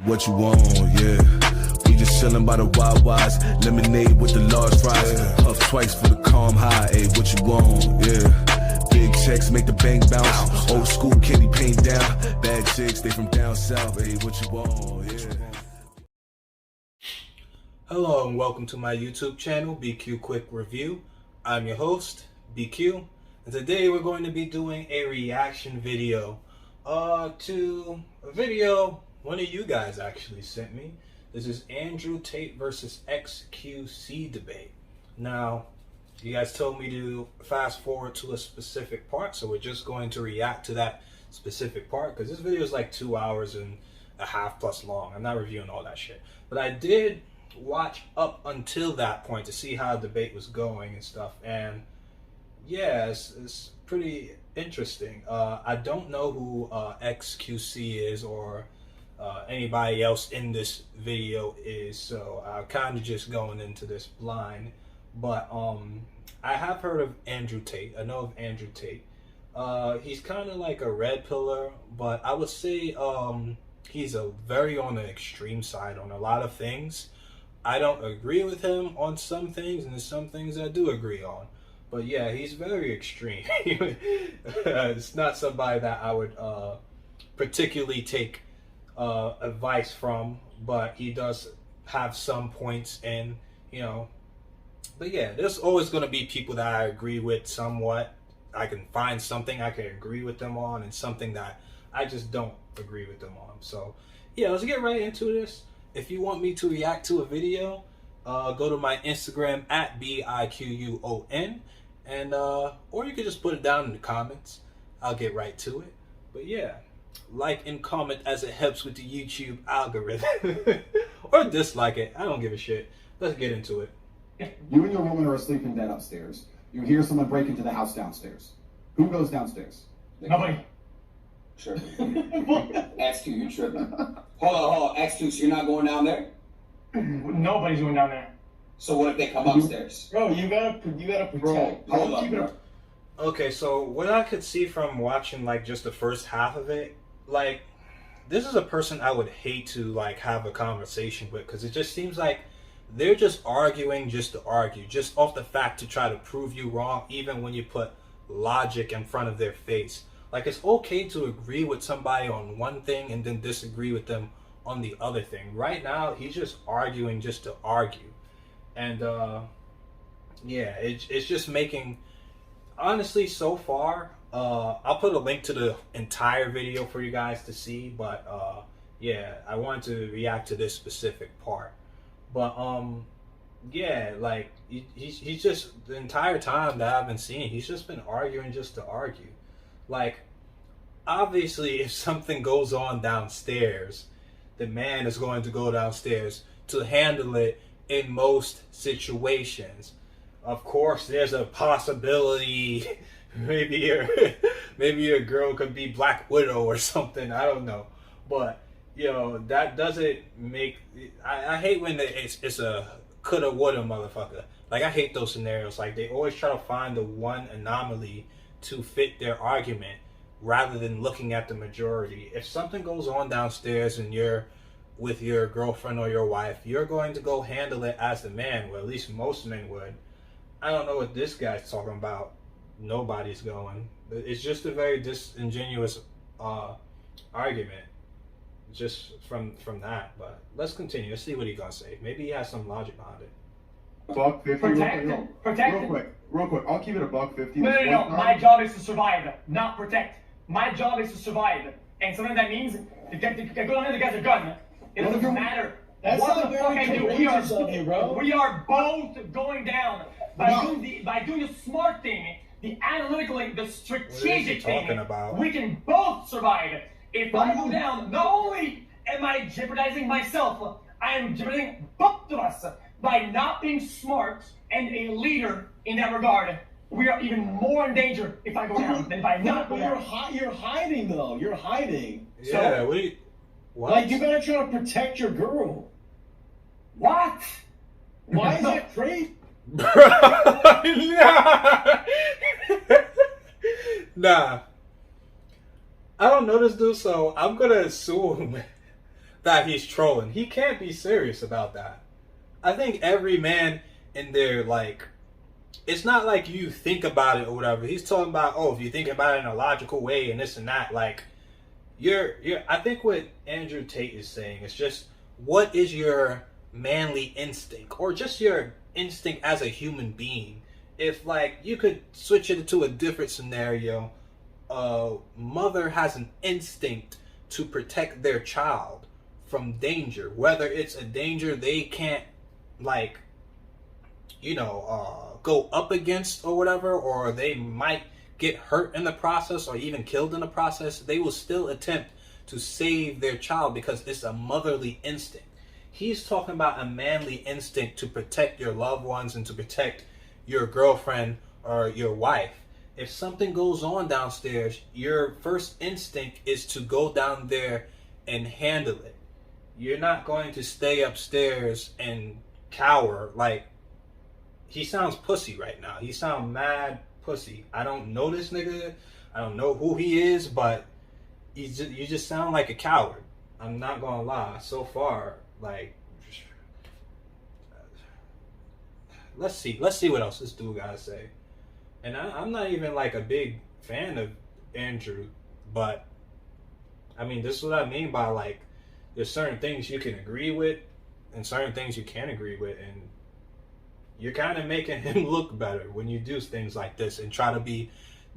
What you want, yeah. We just chillin' by the WaWas, lemonade with the large fries. Puff twice for the calm high, ayy, what you want, yeah. Big checks make the bank bounce. Old school candy paint down. Bad chicks, they from down south, ayy, what you want, yeah. Hello and welcome to my YouTube channel, BQ Quick Review. I'm your host, BQ, and today we're going to be doing a reaction video to a video one of you guys actually sent me. This is Andrew Tate versus xQc debate. Now, you guys told me to fast forward to a specific part, so we're just going to react to that specific part because this video is like 2 hours and a half plus long. I'm not reviewing all that shit, but I did watch up until that point to see how the debate was going and stuff, and yeah, it's pretty interesting. I don't know who xQc is or anybody else in this video is, so I'm kind of just going into this blind, but I have heard of Andrew Tate. I know of Andrew Tate. He's kind of like a red pillar, but I would say he's a very on the extreme side on a lot of things. I don't agree with him on some things, and there's some things I do agree on. But yeah, he's very extreme. It's not somebody that I would particularly take advice from, but he does have some points, and you know. But yeah, there's always going to be people that I agree with somewhat. I can find something I can agree with them on, and something that I just don't agree with them on. So yeah, let's get right into this. If you want me to react to a video, go to my Instagram at biquon, and or you can just put it down in the comments. I'll get right to it. But yeah, like and comment as it helps with the YouTube algorithm. Or dislike it, I don't give a shit. Let's get into it. You and your woman are asleep in bed upstairs. You hear someone break into the house downstairs. Who goes downstairs? Nobody. Sure. xQ, you tripping. Hold on. xQ, so you're not going down there? Nobody's going down there. So what if they come upstairs? Bro, you gotta protect. Hold up. Okay, so what I could see from watching like just the first half of it, like this is a person I would hate to like have a conversation with, because it just seems like they're just arguing just to argue, just off the fact to try to prove you wrong, even when you put logic in front of their face. Like, it's okay to agree with somebody on one thing and then disagree with them on the other thing. Right now, he's just arguing just to argue. And, yeah, it's just making... Honestly, so far, I'll put a link to the entire video for you guys to see. But, yeah, I wanted to react to this specific part. But, yeah, like, he's just... The entire time that I've been seeing, he's just been arguing just to argue. Like, obviously, if something goes on downstairs, the man is going to go downstairs to handle it in most situations. Of course, there's a possibility maybe your girl could be Black Widow or something. I don't know. But, you know, that doesn't make... I hate when it's a coulda, woulda motherfucker. Like, I hate those scenarios. Like, they always try to find the one anomaly to fit their argument rather than looking at the majority. If something goes on downstairs and you're with your girlfriend or your wife, you're going to go handle it as the man. Well, at least most men would. I don't know what this guy's talking about. Nobody's going. It's just a very disingenuous argument just from that. But let's continue. Let's see what he's gonna say. Maybe he has some logic behind it. $1.50. Protect. Real quick. I'll keep it $1.50. No. My job is to survive, not protect. My job is to survive. And sometimes that means to go down there, the guy's a gun. It doesn't matter. That's what not the fuck I do. courageous of you, bro. We are both going down by doing the smart thing, the analytical, the strategic thing. About? We can both survive. If I go down, not only am I jeopardizing myself, I am jeopardizing both of us by not being smart and a leader in that regard. We are even more in danger if I go down than if I not go down. You're hiding though. You're hiding. Yeah. So, what? Like, you better try to protect your girl. What? Why is that crazy? Nah. I don't know this dude, so I'm gonna assume that he's trolling. He can't be serious about that. I think every man in there, like, it's not like you think about it or whatever. He's talking about, oh, if you think about it in a logical way and this and that, like, I think what Andrew Tate is saying is just, what is your manly instinct, or just your instinct as a human being? If, like, you could switch it into a different scenario, a mother has an instinct to protect their child from danger, whether it's a danger they can't, like, you know, go up against or whatever, or they might get hurt in the process or even killed in the process. They will still attempt to save their child because it's a motherly instinct. He's talking about a manly instinct to protect your loved ones and to protect your girlfriend or your wife. If something goes on downstairs, your first instinct is to go down there and handle it. You're not going to stay upstairs and cower. Like, he sounds pussy right now. He sounds mad pussy. I don't know this nigga. I don't know who he is, but you just sound like a coward. I'm not gonna lie. So far, like, let's see what else this dude gotta say. And I'm not even like a big fan of Andrew, but I mean, this is what I mean by, like, there's certain things you can agree with and certain things you can't agree with, and you're kind of making him look better when you do things like this and try to be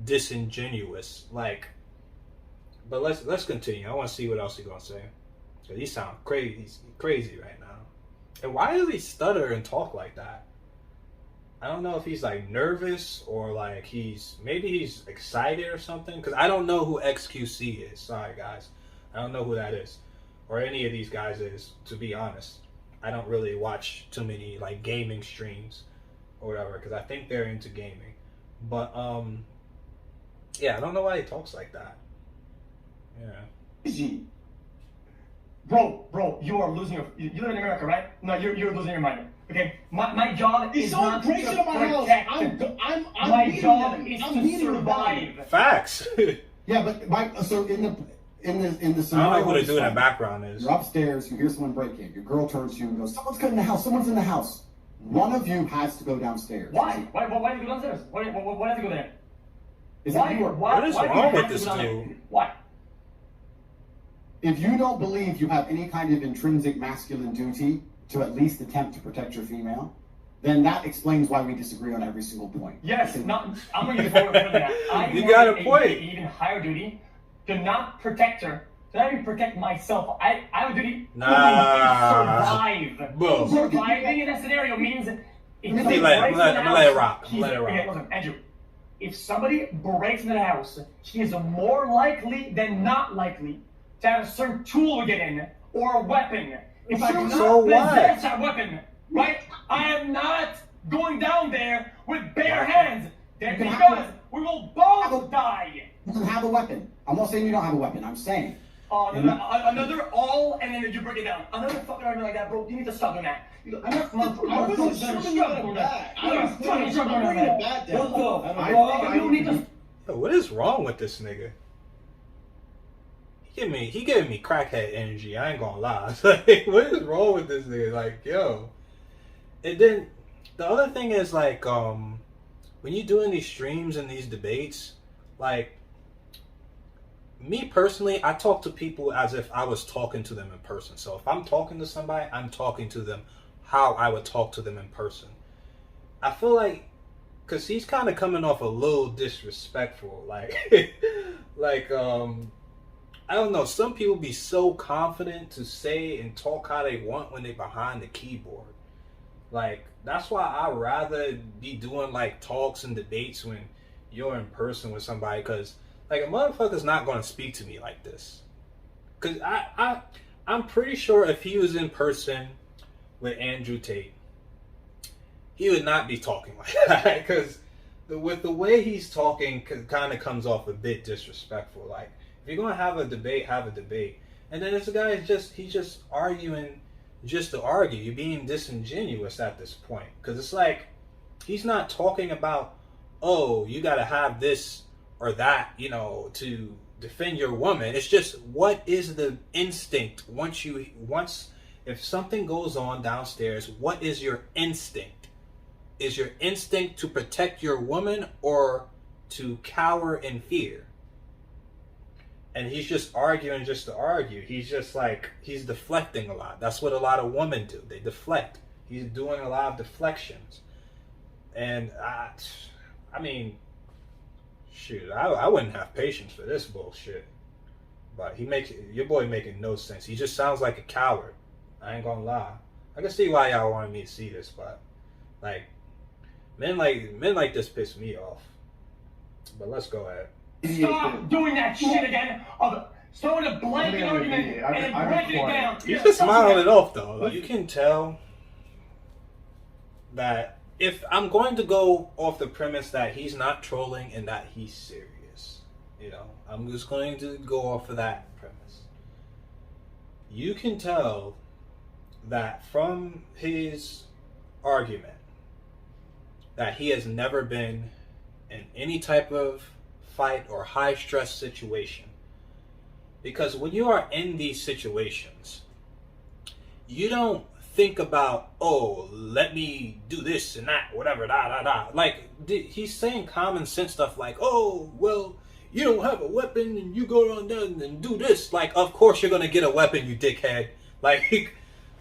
disingenuous. Like, but let's continue. I want to see what else he's gonna say, because he sounds crazy. He's crazy right now. And why does he stutter and talk like that? I don't know if he's like nervous or like maybe he's excited or something, because I don't know who xQc is. Sorry guys, I don't know who that is, or any of these guys is, to be honest. I don't really watch too many like gaming streams or whatever, because I think they're into gaming. But yeah, I don't know why he talks like that. Yeah. Easy. Bro, you are losing you live in America, right? No, you're losing your mind. Okay, my job is not to breaks into my house. protect. I'm My beating job them. is I'm to beating them down. survive. Facts. Yeah, but Mike, so in the I don't scenario, know who the dude in the background is. you're upstairs, you hear someone break in, your girl turns to you and goes, "Someone's in the house. Someone's in the house." One of you has to go downstairs. Why? Why do you go downstairs? Why have to go there? Is Why? it you or What is why do you wrong have with to this go down there? dude? Why? If you don't believe you have any kind of intrinsic masculine duty to at least attempt to protect your female, then that explains why we disagree on every single point. Yes, not. I'm going to go further than that. I You have got a point. Even higher duty to not protect her, to not even protect myself. I have a duty to survive. Bro. Surviving in that scenario means if I'm somebody gonna breaks let into the it house, rock. he's- Let it rock. okay, listen, Andrew. If somebody breaks into the house, he is more likely than not likely to have a certain tool to get in or a weapon. If I do So not what? possess that weapon, right? I am not going down there with bare hands. That's You can because have we will both die. You can have a weapon. I'm not saying you don't have a weapon. I'm saying. Another all, and then you break it down. Another fucking argument like that, bro. You need to stop doing that. I wasn't assuming you had a bat. I was bringing a bat down. You don't need to. Yo, what is wrong with this nigga? He giving me crackhead energy. I ain't gonna lie. Like, what is wrong with this nigga? Like, yo. And then the other thing is, like, when you doing these streams and these debates, like, me personally, I talk to people as if I was talking to them in person. So if I'm talking to somebody, I'm talking to them how I would talk to them in person. I feel like, because he's kind of coming off a little disrespectful. Like, I don't know. Some people be so confident to say and talk how they want when they're behind the keyboard. Like, that's why I'd rather be doing, like, talks and debates when you're in person with somebody, because, like, a motherfucker's not going to speak to me like this. Because I'm pretty sure if he was in person with Andrew Tate, he would not be talking like that. Because with the way he's talking, kind of comes off a bit disrespectful. Like, if you're going to have a debate, have a debate. And then this guy is he's just arguing just to argue. You're being disingenuous at this point. Because it's like, he's not talking about, oh, you got to have this or that, you know, to defend your woman. It's just, what is the instinct if something goes on downstairs, what is your instinct? Is your instinct to protect your woman or to cower in fear? And he's just arguing just to argue. He's just like, he's deflecting a lot. That's what a lot of women do. They deflect. He's doing a lot of deflections. And I mean, shoot, I wouldn't have patience for this bullshit. But your boy making no sense. He just sounds like a coward. I ain't gonna lie. I can see why y'all wanted me to see this, but like, men like this piss me off. But let's go ahead. Stop doing that shit again. Starting a blanket argument and then breaking it down. He's just smiling it off though. You can tell that if I'm going to go off the premise that he's not trolling and that he's serious, you know, I'm just going to go off of that premise. You can tell that from his argument that he has never been in any type of fight or high stress situation. Because when you are in these situations, you don't think about, oh, let me do this and that, whatever, Like, he's saying common sense stuff like, oh, well, you don't have a weapon and you go on down and do this. Like, of course you're going to get a weapon, you dickhead. Like,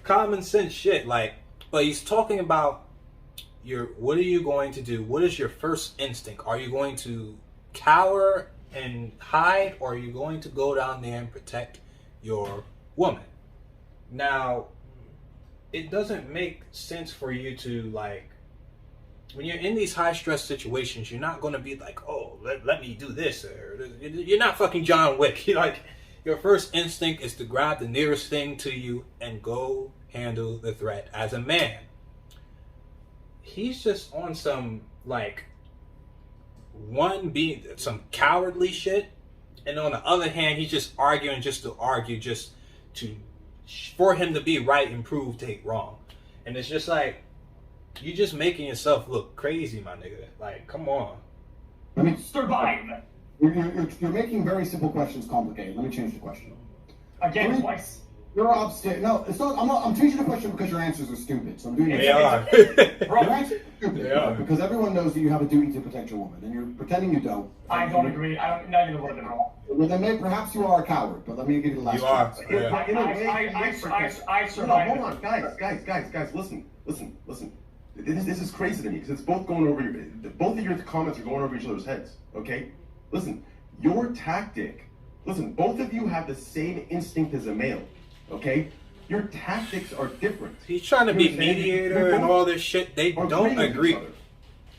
common sense shit. Like, but he's talking about what are you going to do? What is your first instinct? Are you going to cower and hide, or are you going to go down there and protect your woman? Now, it doesn't make sense for you to, like, when you're in these high stress situations, you're not going to be like, oh, let me do this. Or, you're not fucking John Wick. You're like, your first instinct is to grab the nearest thing to you and go handle the threat as a man. He's just on some, like, being some cowardly shit, and on the other hand, he's just arguing just to argue, just for him to be right and prove Tate wrong. And it's just like, you're just making yourself look crazy, my nigga. Like, come on. Let me survive. You're making very simple questions complicated. Let me change the question. Again, twice. You're upstairs. No, it's not. I'm changing the question because your answers are stupid. So I'm doing it. They are. Your answers are stupid. They are. Because everyone knows that you have a duty to protect your woman, and you're pretending you don't. I don't agree. Not even a little bit at all. Well, then perhaps you are a coward. But let me give you the last chance. You are. Yeah. I survived. No, hold on, guys, listen. This is crazy to me because it's both going over both of your comments are going over each other's heads. Okay, listen, your tactic. Listen, both of you have the same instinct as a male. Okay, your tactics are different. He's trying to be mediator and all this shit. They don't agree.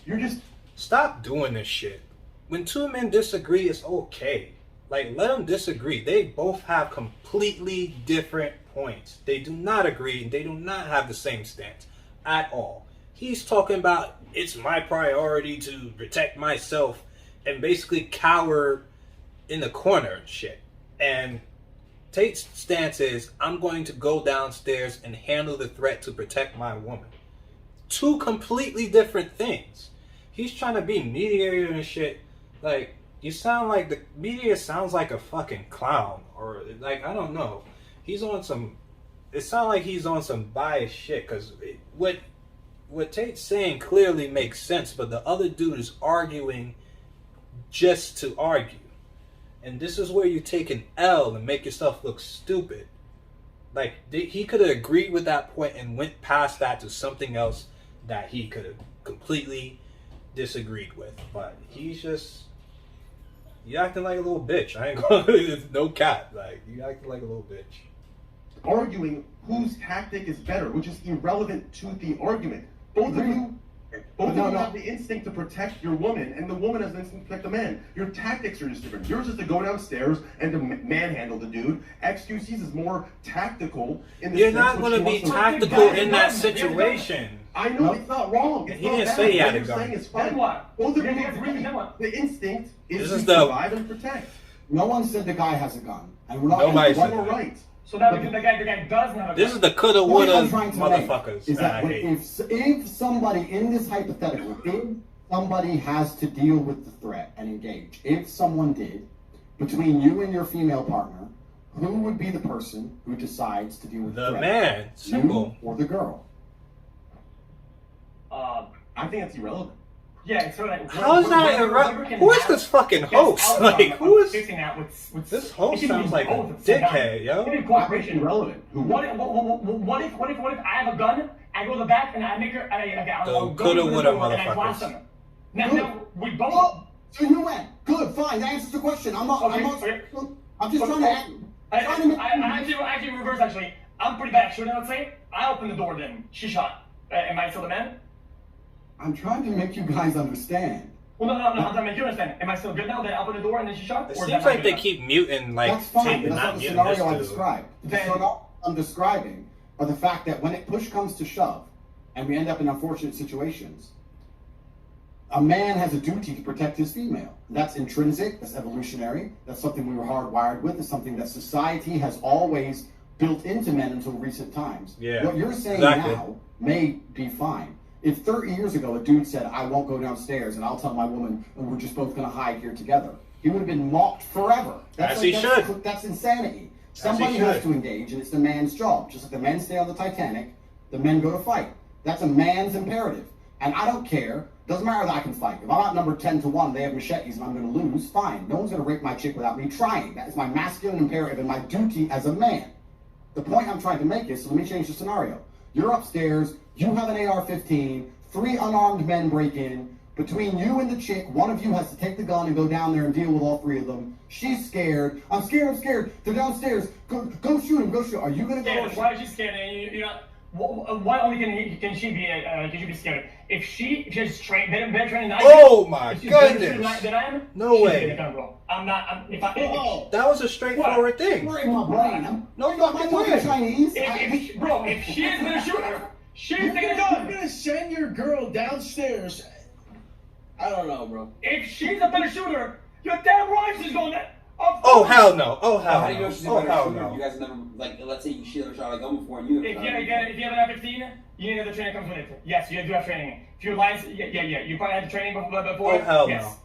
You're just stop doing this shit. When two men disagree, it's okay. Like, let them disagree. They both have completely different points. They do not agree. They do not have the same stance at all. He's talking about, it's my priority to protect myself and basically cower in the corner and shit. And Tate's stance is, I'm going to go downstairs and handle the threat to protect my woman. Two completely different things. He's trying to be mediator and shit. Like, you sound like the mediator sounds like a fucking clown. Or, like, I don't know. He's on some, it sounds like he's on some biased shit. Because what Tate's saying clearly makes sense. But the other dude is arguing just to argue. And this is where you take an L and make yourself look stupid. Like, he could have agreed with that point and went past that to something else that he could have completely disagreed with. But he's just, you acting like a little bitch. I ain't gonna, it's no cap. Like, you acting like a little bitch. arguing whose tactic is better, which is irrelevant to the argument. Both of you have the instinct to protect your woman, and the woman has the instinct to protect the man. Your tactics are just different. Yours is to go downstairs and to manhandle the dude. xQc's is more tactical. You're not going to be tactical in that situation. I know it's not wrong. He didn't say he had a gun. Both of you agree. The instinct is to survive and protect. No one said the guy has a gun, and we're not. Nobody said that. Right. So that the guy doesn't have a gun. This is the coulda, woulda motherfuckers. Is that if somebody in this hypothetical, if somebody has to deal with the threat and engage, if someone did, between you and your female partner, who would be the person who decides to deal with The threat? man. Simple. You or the girl? I think it's irrelevant. Yeah, so like, How is that irrelevant? Who is this fucking host? Like, who is fixing that with this host? it can be Sounds like a both at the same time. dickhead, It yo. can be I think cooperation. irrelevant. Who? What if I have a gun, I go to the back and I make her, I'll go coulda, to the woulda, door and I blast motherfuckers. them. Now we both. Oh, so you went. Good, fine. That answers the question. I'm just trying to. I actually reverse actually. I'm pretty bad at shooting, let's say. I opened the door then. She shot. Am I still the man? I'm trying to make you guys understand. Well, no, I'm trying to make you understand. Am I still good now that I opened the door and then she shot? It Or is seems that not like good they enough? keep muting, like, That's fine, Tate, but that's not not the muting scenario I this dude. described. The scenario I'm describing are the fact that when push comes to shove, and we end up in unfortunate situations, a man has a duty to protect his female. That's intrinsic, that's evolutionary, that's something we were hardwired with, it's something that society has always built into men until recent times. Yeah, What you're saying exactly. now may be fine. If 30 years ago a dude said, I won't go downstairs and I'll tell my woman and we're just both gonna hide here together, he would have been mocked forever. As he should. That's insanity. Somebody has to engage, and it's the man's job. Just like the men stay on the Titanic, the men go to fight. That's a man's imperative. And I don't care. Doesn't matter that I can fight. If I'm outnumbered 10-1, they have machetes and I'm going to lose, fine. No one's going to rape my chick without me trying. That is my masculine imperative and my duty as a man. The point I'm trying to make is, so let me change the scenario. You're upstairs, you have an AR-15, 3 unarmed men break in. Between you and the chick, one of you has to take the gun and go down there and deal with all 3 of them. She's scared. I'm scared. They're downstairs. Go shoot him. Go shoot. Are you gonna go? Scared. Why is she scared? You're not. Why only can she be scared? If she just trained, better trained than I am. Oh my if she's better goodness. trained than I am. No she's way. gonna come, bro. I'm not. That was a straightforward thing. You're in my brain. No Am I fucking talking way. Chinese? If she is gonna shoot her, she's taking a You're gun. gonna send your girl downstairs. I don't know, bro. If she's a better shooter, you're damn right she's going there. Oh hell no! Oh hell How do you know no! she's a Oh better hell shooter? no! You guys never, like, let's say she never shot a gun before and you If you have an F-15, you need the training comes with it. Yes, you do have training. If you're licensed, yeah. You probably had the training before. Oh hell Yes.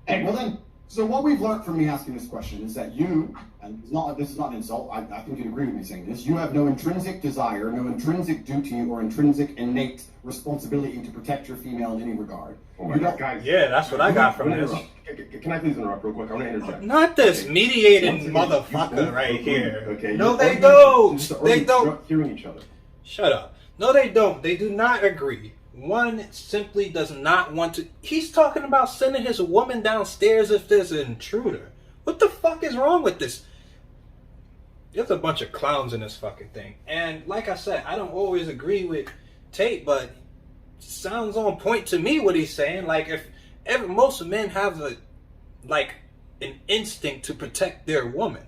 Okay, well then, so what we've learned from me asking this question is that you, and this is not an insult, I think you'd agree with me saying this, you have no intrinsic desire, no intrinsic duty or intrinsic innate responsibility to protect your female in any regard. Oh my You God, don't- guys. Yeah, that's what I got from this. Can I please interrupt real quick? I want to interject. Not this Okay. mediating Once again, motherfucker you both right agree, here. Okay. No, You're they arguing- don't. just They arguing, don't. not hearing each other. Shut up. No, they don't. They do not agree. One simply does not want to. He's talking about sending his woman downstairs if there's an intruder. What the fuck is wrong with this? There's a bunch of clowns in this fucking thing. And like I said, I don't always agree with Tate, but it sounds on point to me what he's saying. Like if most men have an instinct to protect their woman.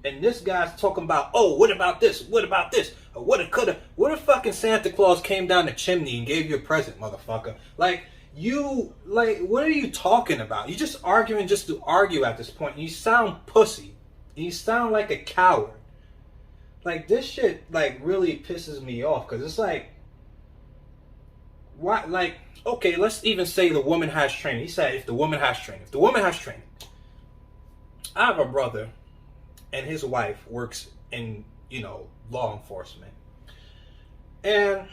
And this guy's talking about, oh, what about this? What about this? Or what it coulda. What if fucking Santa Claus came down the chimney and gave you a present, motherfucker? What are you talking about? You're just arguing just to argue at this point. You sound pussy. You sound like a coward. Like, this shit, really pisses me off. Because it's like, why, okay, let's even say the woman has training. He said if the woman has training. If the woman has training. I have a brother, and his wife works in, law enforcement. And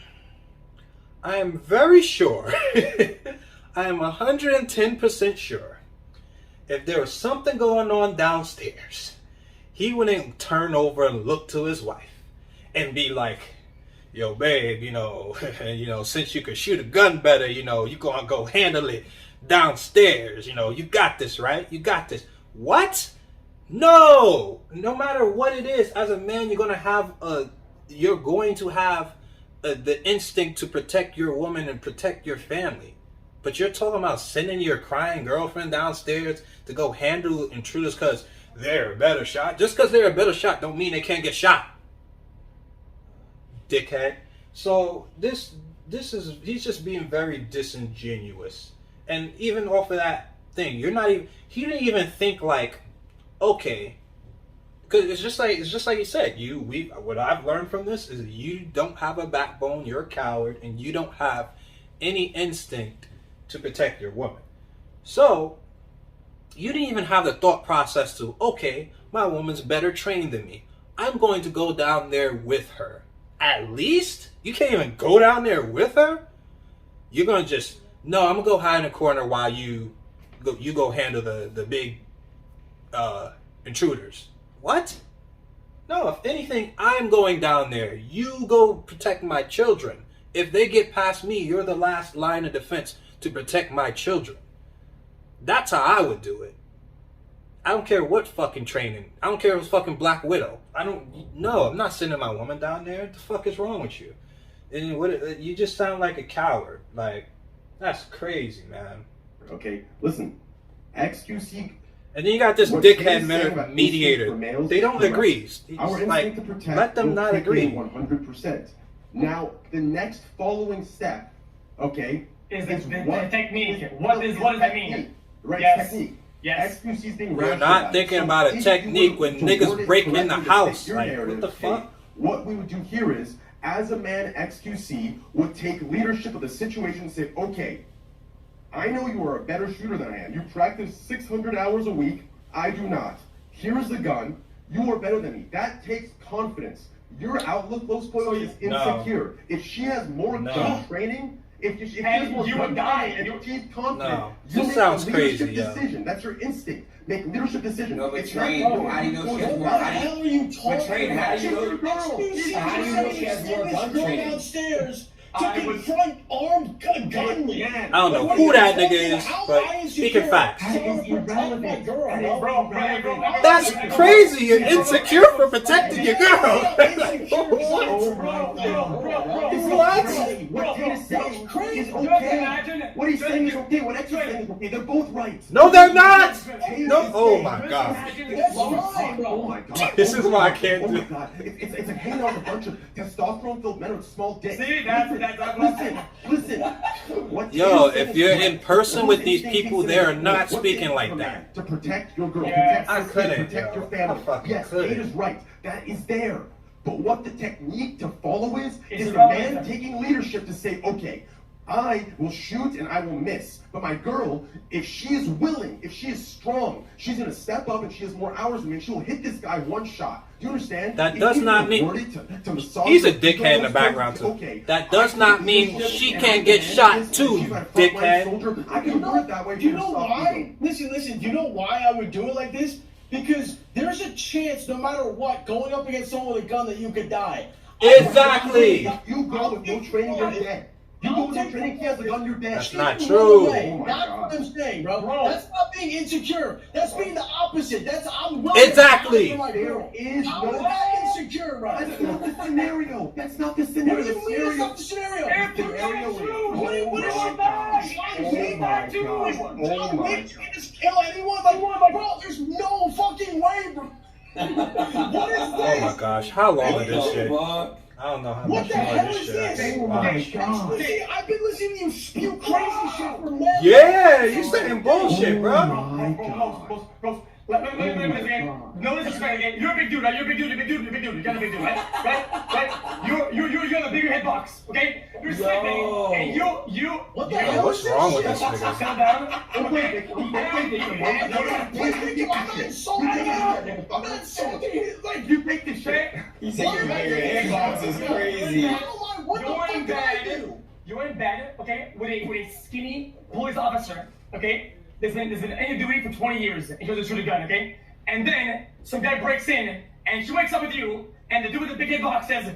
I am very sure, I am 110% sure, if there was something going on downstairs, he wouldn't turn over and look to his wife and be like, yo, babe, since you can shoot a gun better, you gonna go handle it downstairs, you got this, right? You got this. What? No matter what it is, as a man, you're going to have the instinct to protect your woman and protect your family. But you're talking about sending your crying girlfriend downstairs to go handle intruders because they're a better shot. Just because they're a better shot don't mean they can't get shot, dickhead. So he's just being very disingenuous. And even off of that thing, he didn't even think okay, because it's just like you said. What I've learned from this is you don't have a backbone. You're a coward, and you don't have any instinct to protect your woman. So you didn't even have the thought process to, okay, my woman's better trained than me. I'm going to go down there with her. At least? You can't even go down there with her? You're going to just, no, I'm going to go hide in a corner while you go handle the big intruders. What? No, if anything, I'm going down there. You go protect my children. If they get past me, you're the last line of defense to protect my children. That's how I would do it. I don't care what fucking training. I don't care if it's fucking Black Widow. No, I'm not sending my woman down there. What the fuck is wrong with you? And you just sound like a coward. Like, that's crazy, man. Okay, listen. xQc. And then you got this dickhead mediator. They don't agree. Our instinct to protect, let them not agree. 100%. Now, the next following step, okay, is the technique. What does that mean? Right, Yes. technique. Yes. xQc is being We're not thinking about a technique when niggas break in the house. Like, what the fuck? What we would do here is, as a man, xQc would take leadership of the situation and say, okay, I know you are a better shooter than I am. You practice 600 hours a week. I do not. Here's the gun. You are better than me. That takes confidence. Your outlook, Los Pollos, is insecure. If she has more gun training, if she has more gun training, and if she's confident, you this make sounds a leadership crazy, decision. That's your instinct. Make leadership decisions. No, but It's train. not How do you know she has more? What the hell are you talking But train, how do you know? Excuse How do you know she has more gun training? downstairs to confront armed gunmen. I don't know who that nigga is, but speaking facts. That's crazy. You're insecure for protecting your girl. What Tate is saying is okay. What he's saying is okay. What X is saying is okay. They're both right. No, they're not. No. Oh my god. Oh my god. This is why I can't do. Oh my god. It's like hanging on a bunch of testosterone-filled men with small dicks. See, Listen. What Yo, Tate is if saying you're is in person with these instinct people, takes they are it not what speaking takes like a that. man to protect your girl, Yes. protect I your kid, couldn't, protect yo. your family. I fucking Yes, couldn't. Tate is right. That is there. But what the technique to follow is the irrelevant. man taking leadership to say, okay, I will shoot and I will miss. But my girl, if she is willing, if she is strong, she's going to step up and she has more hours than me and she will hit this guy one shot. Do you understand? That does not mean... He's a dickhead in the background too. Okay, that does not mean she can't get shot too, dickhead. I can word it that way. Do you know why? Listen, do you know why I would do it like this? Because there's a chance, no matter what, going up against someone with a gun that you could die. Exactly. You go with no training, you're dead. You go with no training, he has a gun, you're dead. That's not true. Oh my That's God. what I'm saying, bro. That's not being insecure. That's being the opposite. I'm willing Exactly. to fight for my girl. There is I'm no- not insecure, bro. That's not the scenario. That's not the What scenario. do you mean that's not the scenario? If you tell the truth, what is your bag? Oh my God. Oh my Wait, you can just kill anyone? Like, bro, there's no fucking way, bro. What is Oh this? my gosh, how long is this shit? Fuck. I don't know how What much the more hell this is shit. this? Oh my God. See, I've been listening to you spew crazy shit for months. Yeah, you saying bullshit, bro. No disrespect again. You're a big dude, right? You're a big dude. You're a big dude. You got a big dude, right? Right? You're the bigger head box, okay? You're sleeping, and you. What the Yo, hell what's is this wrong with shit? this nigga? Calm down. I'm not insulting him. I'm not insulting him. Like, You take this shit. He said your bigger inbox is crazy. What the fuck did I do? You're in bed, okay, with a skinny police officer, okay? There's been any duty for 20 years, and he goes to shoot a gun, okay? And then some guy breaks in, and she wakes up with you, and the dude with the big head box says,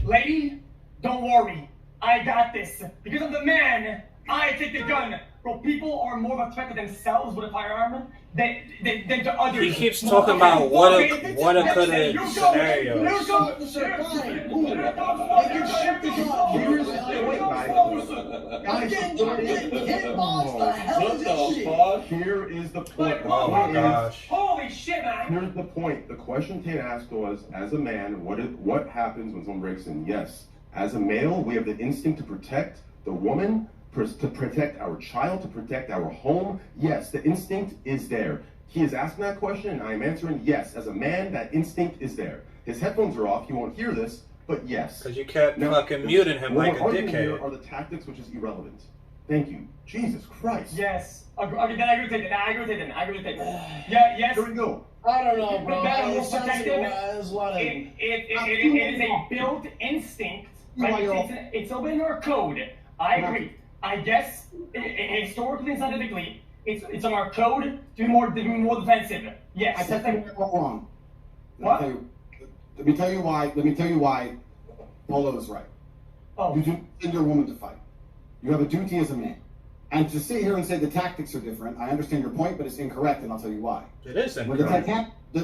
lady, don't worry, I got this. Because I'm the man, I take the gun. Bro, people are more of a threat to themselves with a firearm than to others. He keeps talking about what a coulda scenario. Here's officer, fine. Ooh. They can shoot the gun. Here's the point, Guys, hitbox, the hell is this shit? fuck? here is the point. Oh my gosh. Holy shit, man. Here's the point. The question Tate asked was, as a man, what happens when someone breaks in? Yes, as a male, we have the instinct to protect the woman, to protect our child, to protect our home. Yes, the instinct is there. He is asking that question, and I am answering yes. As a man, that instinct is there. His headphones are off. He won't hear this, but yes. Because you kept Now, fucking muting him what like a we're arguing here dickhead. are the tactics, which is irrelevant. Thank you. Jesus Christ. Yes. Okay, then I agree with it. Yeah, yes. Here we go. I don't know, bro. Better, more It sounds like protective. there's a lot of. It is a built instinct. Right? It's open our code. I agree. I guess historically and scientifically, it's on our code to be more defensive. Yes. I think you're wrong. What? Let me tell you why Polo is right. Oh. You do send your woman to fight. You have a duty as a man. And to sit here and say the tactics are different, I understand your point, but it's incorrect, and I'll tell you why. It is When incorrect.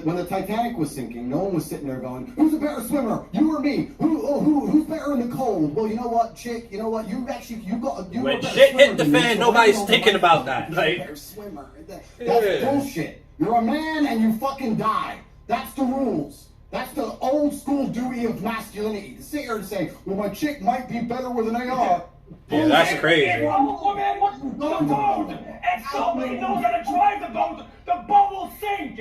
when the Titanic was sinking, no one was sitting there going, "Who's a better swimmer, you or me? Who's better in the cold?" Well, you know what, chick? You know what? You When were a better shit hit swimmer the than me, fan, so nobody's I don't thinking know about why that, you're a like- better swimmer. That's Yeah. bullshit. You're a man and you fucking die. That's the rules. That's the old school duty of masculinity. To sit here and say, "Well, my chick might be better with an AR." Yeah, that's crazy. If I'm a woman, what's the boat? If somebody knows how to drive the boat will sink.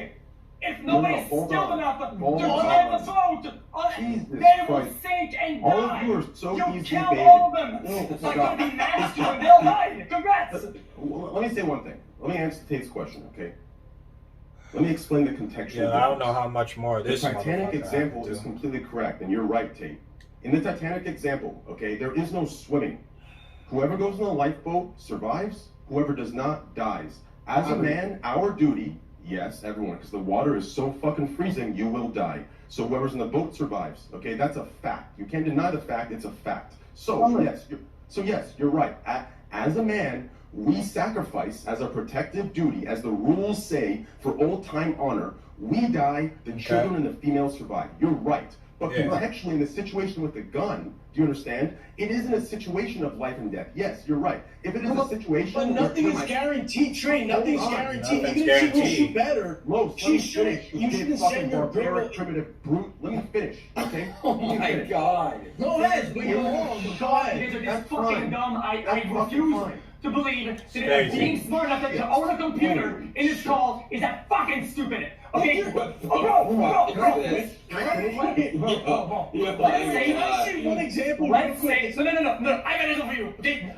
If nobody's hold skilled on. enough to Hold drive on. the boat, Jesus they will Christ. sink and All die. of you are so you easily kill baited. all of them. No, They're stop. going to be masculine. They'll die. Congrats. Let me say one thing. Let me answer Tate's question, okay? Let me explain the contextual Yeah, I don't know difference. how much more The this Titanic motherfucker example had is to. completely correct, and you're right, Tate. In the Titanic example, okay, there is no swimming. Whoever goes in the lifeboat survives. Whoever does not dies. As a man, our duty, yes, everyone, because the water is so fucking freezing, you will die. So whoever's in the boat survives. Okay, that's a fact. You can't deny the fact. It's a fact. So yes, you're right. As a man, we sacrifice as a protective duty, as the rules say, for old time honor. We die. The children and the females survive. You're right. But Yeah. contextually, in the situation with the gun, do you understand? It isn't a situation of life and death. Yes, you're right. If it is a situation, But nothing is guaranteed, Trey. Nothing's Hold on. guaranteed. Nothing's Even if she will guaranteed. shoot better, Los, she let me shouldn't. finish. You kid shouldn't fucking send your barbaric, girl. primitive brute. Let me finish, okay? Oh Let me my finish. God. Go ahead, but you're wrong. But go ahead. You guys are just That's fucking fine. dumb. I That's fucking refuse fine. to believe that crazy. being smart enough to own a computer in this call is that fucking stupid. Okay? Can I say one example real Let's quick? say, no, I got an example for you. Okay?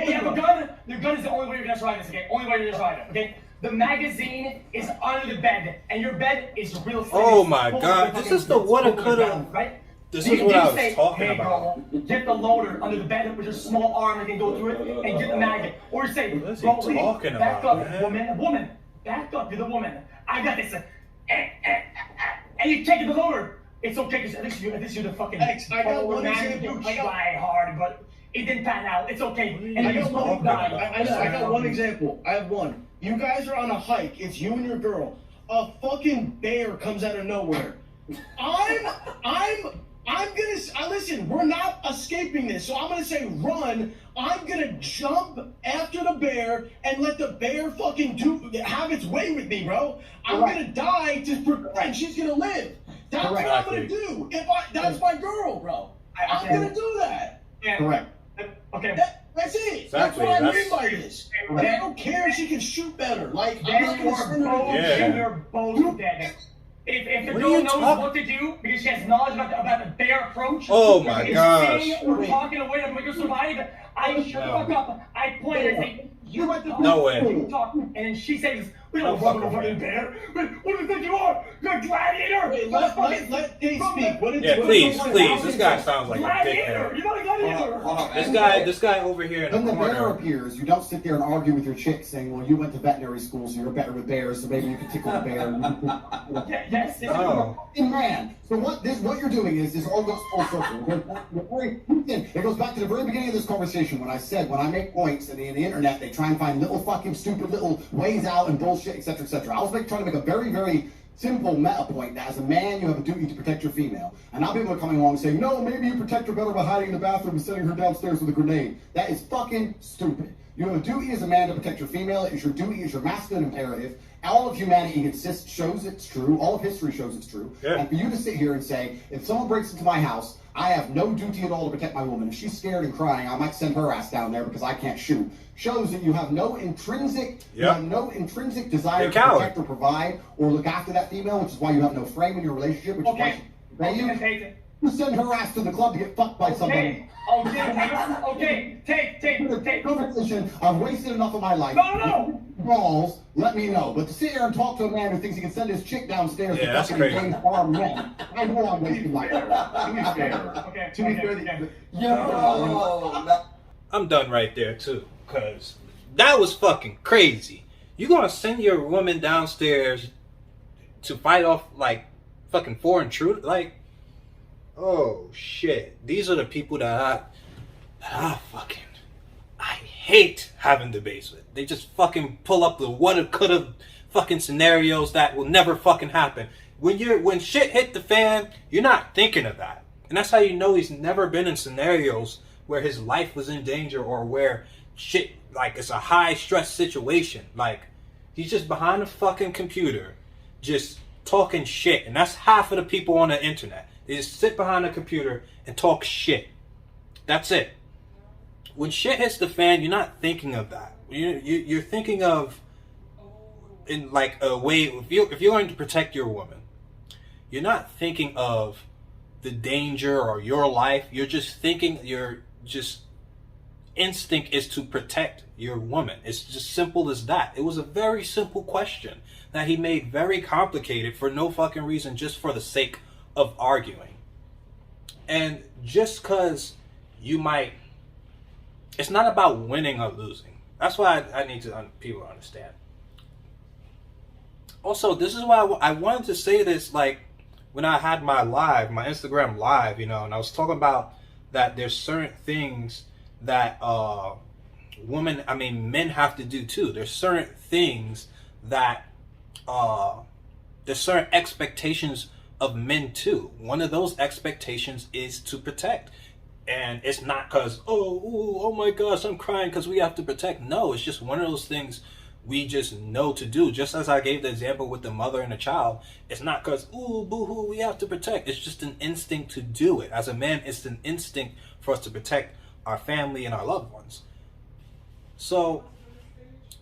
You have a gun, the gun is the only way you're gonna survive this, okay? Only way you're gonna survive it, okay? The magazine is under the bed, and your bed is real safe. Oh my Full God, of this fucking is the woulda, bullets, coulda. right? This You is can what I just was say, talking hey, about. Girl, get the loader under the bed with your small arm that can go through it and get the mag. Or say, What is he bro, please, talking back about, up, man? woman, back up, you're the woman. I got this. And you take the loader. It's okay, because at least you're the fucking X, I got one man. example. You try hard, but it didn't pan out. It's okay. And I you got slowly one. die. I got one example. I have one. You guys are on a hike. It's you and your girl. A fucking bear comes out of nowhere. Listen, we're not escaping this, so I'm gonna say run. I'm gonna jump after the bear and let the bear fucking have its way with me, bro. I'm gonna die and she's gonna live. That's what I'm gonna do. That's my girl, bro. I'm gonna do that. Correct. Okay. That's it. Exactly, That's what I that's- mean by this. I don't care if she can shoot better. Like, I'm Then not you're gonna send her both, to Yeah. then you're both dead. If the What are girl you knows talking- what to do because she has knowledge about the bear approach, Oh my is gosh. sitting or talking away to make her survive, I shut the fuck up. I point and say, you No way. You talk, and then she says, we don't fuck with a fucking bear. What do you think you are? You're a gladiator. Wait, What the fuck let Tate speak. What is Yeah, what please, is- please. This guy sounds like a gladiator. dickhead. You're not a gladiator. This guy over here in When the the bear corner. appears, you don't sit there and argue with your chick saying, "Well, you went to veterinary school, so you're better with bears, so maybe you can tickle the bear." Yes. No. Man, so what you're doing is this all goes full circle. It goes back to the very beginning of this conversation when I said when I make points and in the internet they try and find little fucking stupid little ways out and bullshit, etc., etc. I was trying to make a very, very simple meta point that as a man you have a duty to protect your female. And now people are coming along saying, no, maybe you protect her better by hiding in the bathroom and sending her downstairs with a grenade. That is fucking stupid. You have a duty as a man to protect your female. It is your duty, it is your masculine imperative. All of humanity shows it's true. All of history shows it's true. Yeah. And for you to sit here and say, if someone breaks into my house, I have no duty at all to protect my woman. If she's scared and crying, I might send her ass down there because I can't shoot. Shows that you have no intrinsic, desire You're a to coward. protect or provide or look after that female, which is why you have no frame in your relationship, which is why Okay. she you. You send her ass to the club to get fucked by somebody. Okay, Tate. Conversation. I've wasted enough of my life. No. Balls, let me know. But to sit here and talk to a man who thinks he can send his chick downstairs Yeah, to that's fucking crazy. gay farm men, I know I'm wasting my Okay. To be fair, I'm done right there too, cause that was fucking crazy. You gonna send your woman downstairs to fight off like fucking foreign intruders? Like, oh shit! These are the people that I hate having debates with. They just fucking pull up the woulda, coulda fucking scenarios that will never fucking happen. When shit hit the fan, you're not thinking of that, and that's how you know he's never been in scenarios where his life was in danger or where shit, like, it's a high stress situation. Like, he's just behind a fucking computer just talking shit. And that's half of the people on the internet. They just sit behind a computer and talk shit. That's it. When shit hits the fan, you're not thinking of that. You're thinking of, in like a way, if you're going to protect your woman, you're not thinking of the danger or your life. You're just thinking, instinct is to protect your woman. It's just simple as that. It was a very simple question that he made very complicated for no fucking reason, just for the sake of arguing. And just because you might, it's not about winning or losing. That's why I need people to understand. Also, this is why I wanted to say this, like, when I had my Instagram live, and I was talking about that there's certain things that men have to do too. There's certain things that there's certain expectations of men too. One of those expectations is to protect. And it's not because, oh my gosh, I'm crying because we have to protect. No, it's just one of those things we just know to do. Just as I gave the example with the mother and the child, it's not because, ooh, boo-hoo, we have to protect. It's just an instinct to do it. As a man, it's an instinct for us to protect our family and our loved ones. So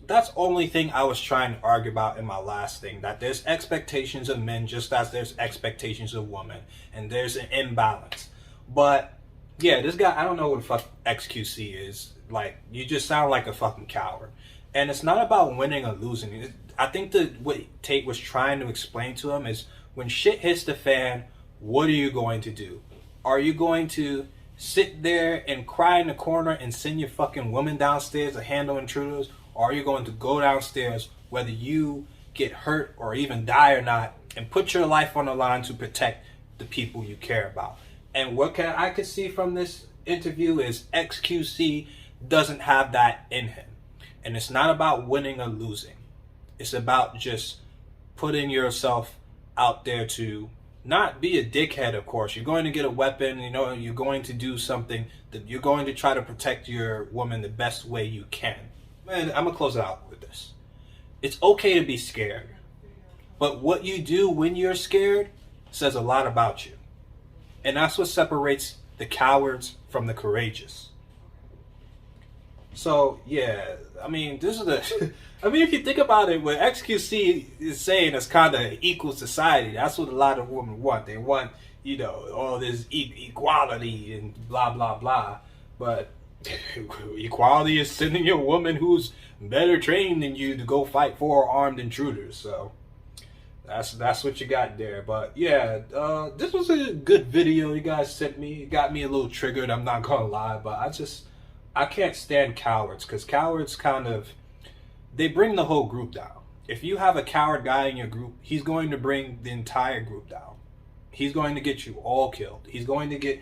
that's the only thing I was trying to argue about in my last thing, that there's expectations of men just as there's expectations of women, and there's an imbalance. But yeah, this guy, I don't know what the fuck xQc is. Like, you just sound like a fucking coward. And it's not about winning or losing. I think that what Tate was trying to explain to him is, when shit hits the fan, what are you going to do? Are you going to sit there and cry in the corner and send your fucking woman downstairs to handle intruders? Or are you going to go downstairs, whether you get hurt or even die or not, and put your life on the line to protect the people you care about? And what I could see from this interview is xQc doesn't have that in him. And it's not about winning or losing. It's about just putting yourself out there to not be a dickhead, of course. You're going to get a weapon, you're going to do something, that you're going to try to protect your woman the best way you can. Man, I'm going to close it out with this. It's okay to be scared. But what you do when you're scared says a lot about you. And that's what separates the cowards from the courageous. So, yeah, this is the... if you think about it, what xQc is saying is kind of equal society. That's what a lot of women want. They want, all this equality and blah, blah, blah. But equality is sending your woman who's better trained than you to go fight 4 armed intruders. So that's what you got there. But yeah, this was a good video you guys sent me. It got me a little triggered, I'm not gonna lie. But I can't stand cowards, because cowards they bring the whole group down. If you have a coward guy in your group, he's going to bring the entire group down. He's going to get you all killed. He's going to get...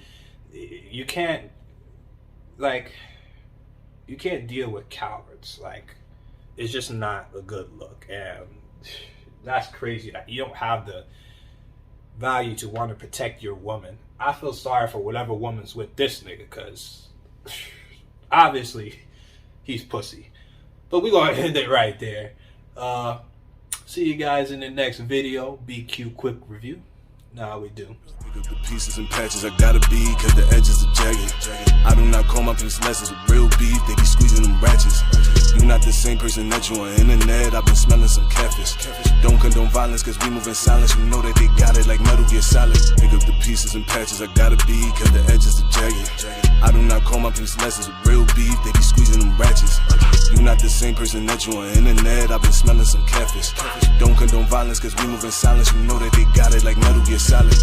You can't deal with cowards. Like, it's just not a good look. And that's crazy that you don't have the value to want to protect your woman. I feel sorry for whatever woman's with this nigga, because obviously he's pussy. But we're going to end it right there. See you guys in the next video. BQ Quick Review. Nah, we do. Pick up the pieces and patches, I gotta be, cause the edges are jagged. I do not call my piece lessons with real beef, they be squeezing them ratchets. You not the same person that you on internet, I've been smelling some catfish. Don't condone violence, cause we move in silence, you know that they got it like Metal Gear Solid. Pick up the pieces. stitches and patches. I gotta be, cause the edges are jagged. I do not call my police lessons with real beef, they be squeezing them ratchets. You not the same person that you on internet, I've been smelling some catfish. Don't condone violence, cause we move in silence. You know that they got it like Metal Gear Solid.